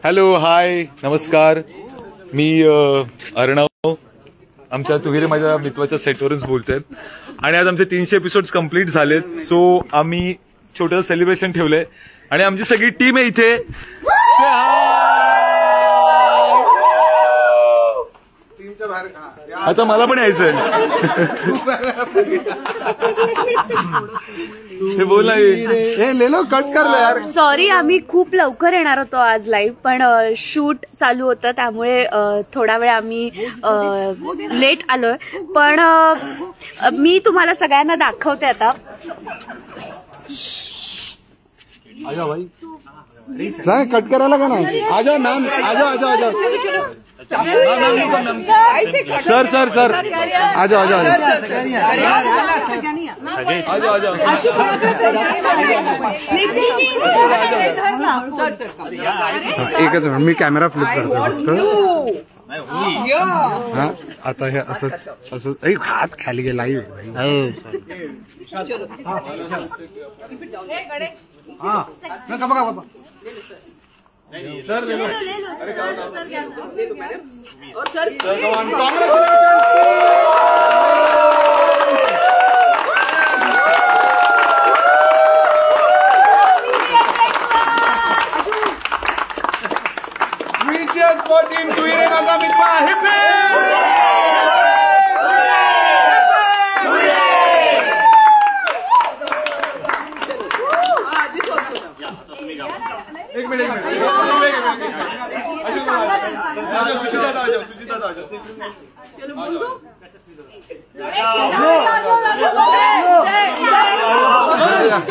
Hello, हाय, नमस्कार. मी अर्णव, आमच्या तुहिरे माझ्या मित्राच्या सेटवरूनच बोलतोय. आणि आज आमचे 300 एपिसोड्स कंप्लीट झालेत. सो आम्ही छोटं सेलिब्रेशन ठेवलंय आणि आमची सगळी टीम आहे इथे. आता मला पण यायचंय. हे बोल कट करलं यार. सॉरी, आम्ही खूप लवकर येणार होतो आज लाईव्ह, पण शूट चालू होतं त्यामुळे थोडा वेळ आम्ही लेट आलोय. पण मी तुम्हाला सगळ्यांना दाखवते आता. भाई कट करायला का नाही? आजा मॅम, आजा आजा आजा. सर सर सर आजा आजा एकच मिनिट, मी कॅमेरा फ्लिप करतो. हा आता हे असंच असंच. हात खाली गेला लाईव्ह. सर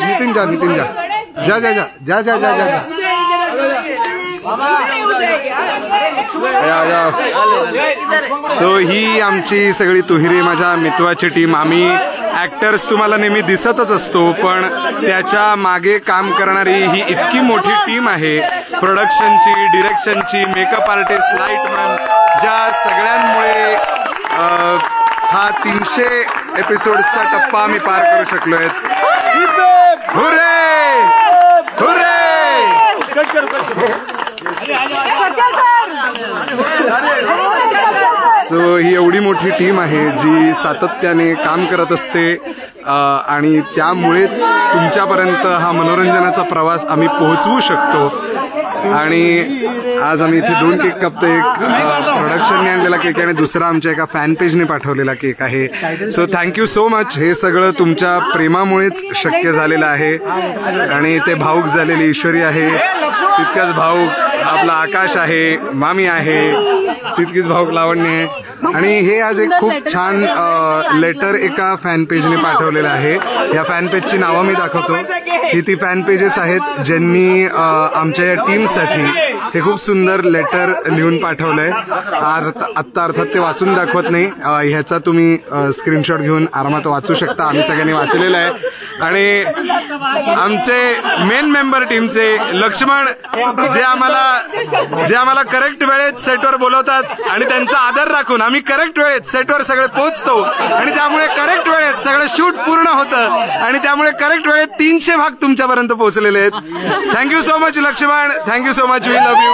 नितिन जा, नितिन जा, जा जा जा जा जा जा जा. सो ही आमची सगळी तुहिरे माझ्या मित्राची टीम. आम्ही ऍक्टर्स तुम्हाला नेहमी दिसतच असतो, पण त्याच्या मागे काम करणारी ही इतकी मोठी टीम आहे. प्रोडक्शनची, डिरेक्शनची, मेकअप आर्टिस्ट, लाईटमॅन, ज्या सगळ्यांमुळे हा 300 एपिसोड्सचा टप्पा आम्ही पार करू शकलोय. Hurray hurray. सो ही एवढी मोठी टीम आहे जी सातत्याने काम करत असते आणि त्यामुळेच तुमच्यापर्यंत हा मनोरंजनाचा प्रवास आम्ही पोहोचवू शकतो. आणि आज आम्ही इथे 2 केक कापतो. एक प्रोडक्शनने आणलेला केक आणि दुसरा आमच्या एका फॅन पेजने पाठवलेला केक आहे. So thank you so much. हे सगळं तुमच्या प्रेमामुळेच शक्य झालेलं आहे. आणि ते भाऊक झालेली ईश्वरी आहे, तितकाच भाऊक आपला आकाश आहे, मामी आहे, तितकीच भाऊक लावण्य आहे. आणि हे आज एक खूप छान लेटर एका फॅन पेजने पाठवलेलं आहे. या फॅन पेजची नावं मी दाखवतो. ही ती फॅन पेजेस आहेत ज्यांनी आमच्या या टीमसाठी हे खूप सुंदर लेटर लिहून पाठवलंय. आत्ता अर्थात ते वाचून दाखवत नाही, ह्याचा तुम्ही स्क्रीनशॉट घेऊन आरामात वाचू शकता. आम्ही सगळ्यांनी वाचलेलं आहे. आणि आमचे मेन मेंबर टीमचे लक्ष्मण, जे आम्हाला करेक्ट वेळेत सेटवर बोलवतात आणि त्यांचा आदर राखून आम्ही करेक्ट वेळेत सेटवर सगळे पोहोचतो. आणि त्यामुळे करेक्ट वेळेत सगळं शूट पूर्ण होतं आणि त्यामुळे करेक्ट वेळेत 300 भाग तुमच्यापर्यंत पोहोचलेले आहेत. Thank you so much Lakshman. Thank you so much. We love you.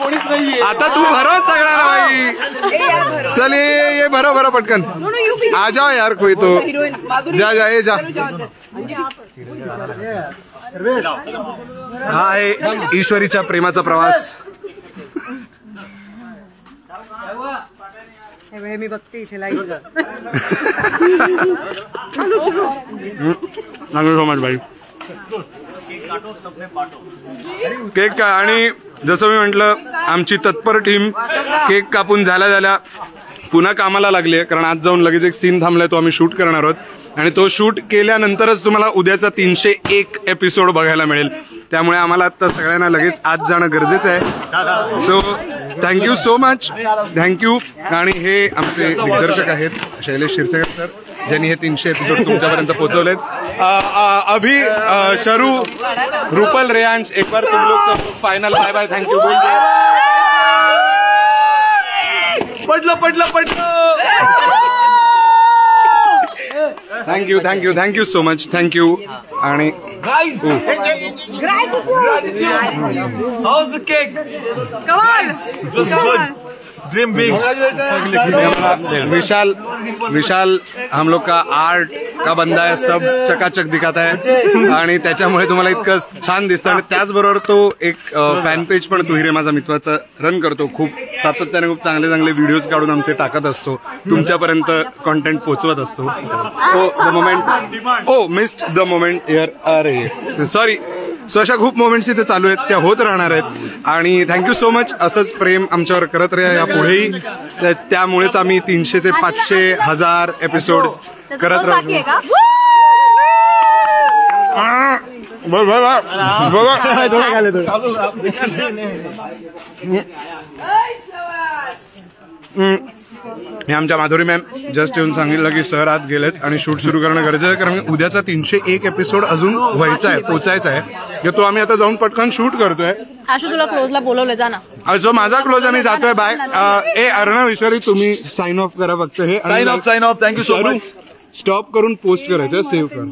कोणीच नाहीये आता तू भरो सगळ्यांना भाई. चल ये भरो भरो पटकन. आ जाओ यार कोई तो. जा जा ये जा. हा आहे ईश्वरीच्या प्रेमाचा प्रवास. मी बघते इथे लाईव्ह. सो मच भाई. केक का. आणि जसं मी म्हटलं, आमची तत्पर टीम केक कापून झाल्या पुन्हा कामाला लागली आहे. कारण आज जाऊन लगेच एक सीन थांबलाय, तो आम्ही शूट करणार आहोत. आणि तो शूट केल्यानंतरच तुम्हाला उद्याचा 301 एपिसोड बघायला मिळेल. त्यामुळे आम्हाला आता सगळ्यांना लगेच आज जाणं गरजेचं आहे. So thank you so much. Thank you. आणि हे आमचे दिग्दर्शक आहेत शैलेश क्षीरसागर सर, ज्यांनी हे 300 एपिसोड तुमच्यापर्यंत पोहोचवलेत. अभी शरू, रुपल, रेयांश, एक बार तुम लोग सब फाइनल बाय बाय. थँक्यू बोलते. पडलं. Thank you so much. थँक्यू. आणि Guys, how's the cake? Come on, it was good. Dream big. विशाल हम लोग का आर्ट का बंदा है, सब चकाचक दिखाता है आणि त्याच्यामुळे तुम्हाला इतकं छान दिसतं. आणि त्याचबरोबर तो एक फॅन पेज पण तू हिरे माझा मित्राचा रन करतो. खूप सातत्याने खूप चांगले चांगले व्हिडिओज काढून आमचे टाकत असतो, तुमच्यापर्यंत कॉन्टेंट पोहोचवत असतो. Missed the moment here. अरे सॉरी. सो अशा खूप मोमेंट्स इथे चालू आहेत, त्या होत राहणार आहेत. आणि थँक्यू सो मच. असंच प्रेम आमच्यावर करत राहा या पुढेही. त्यामुळेच आम्ही 300 ते 500 1000 एपिसोड करत राहतो. मी आमच्या माधुरी मॅम जस्ट येऊन सांगितलं की सर आत गेलेत आणि शूट सुरू करणं गरजेचं आहे, कारण उद्याचा 301 एपिसोड अजून व्हायचा आहे, पोचायचा आहे. तो आम्ही आता जाऊन पटकन शूट करतोय. आशू तुला क्लोजला बोलवलं, जा ना. जो माझा क्लोज आणि जातोय बाय. अर्णव विश्वारी तुम्ही साइन ऑफ करा फक्त. हे Sign off. Thank you so much. Stop करून पोस्ट करायचं, सेव्ह कर.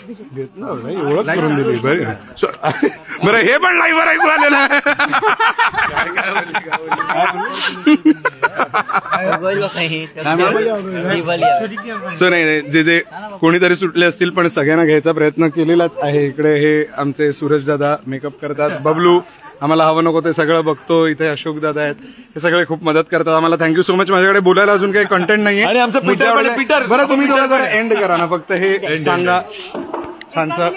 ओळख करून दिली बरं. बरं हे पण लाईव्हवर ऐकू आलेलं आहे. सो नाही, जे कोणीतरी सुटले असतील पण सगळ्यांना घ्यायचा प्रयत्न केलेलाच आहे. इकडे हे आमचे सूरज दादा मेकअप करतात, बबलू आम्हाला हवं नको ते सगळं बघतो, इथे अशोक दादा आहेत, हे सगळे खूप मदत करतात आम्हाला. Thank you so much. माझ्याकडे बोलायला अजून काही कंटेंट नाहीये. आणि आमचं पीटर बरं तुम्ही जरा एंड करा ना, फक्त हे सांगा छानसं.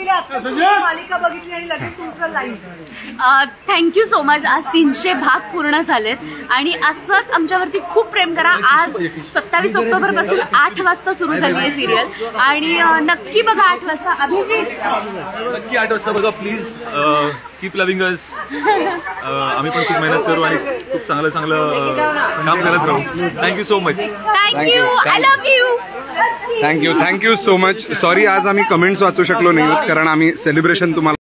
Thank you so much. आज 300 भाग पूर्ण झालेत आणि असंच आमच्यावरती खूप प्रेम करा. आज 27 ऑक्टोबर पासून 8 वाजता सुरू झाली आहे सिरियल आणि नक्की बघा 8 वाजता. अभिजित नक्की 8 वाजता बघा प्लीज. कीप लव्हिंग अस. आम्ही पण खूप मेहनत करू आणि खूप चांगलं काम करत राहू. Thank you so much. Thank you. I love you. Thank you so much. Sorry आज आम्ही कमेंट्स वाचू शकलो नाही कारण आम्ही सेलिब्रेशन तुम्हाला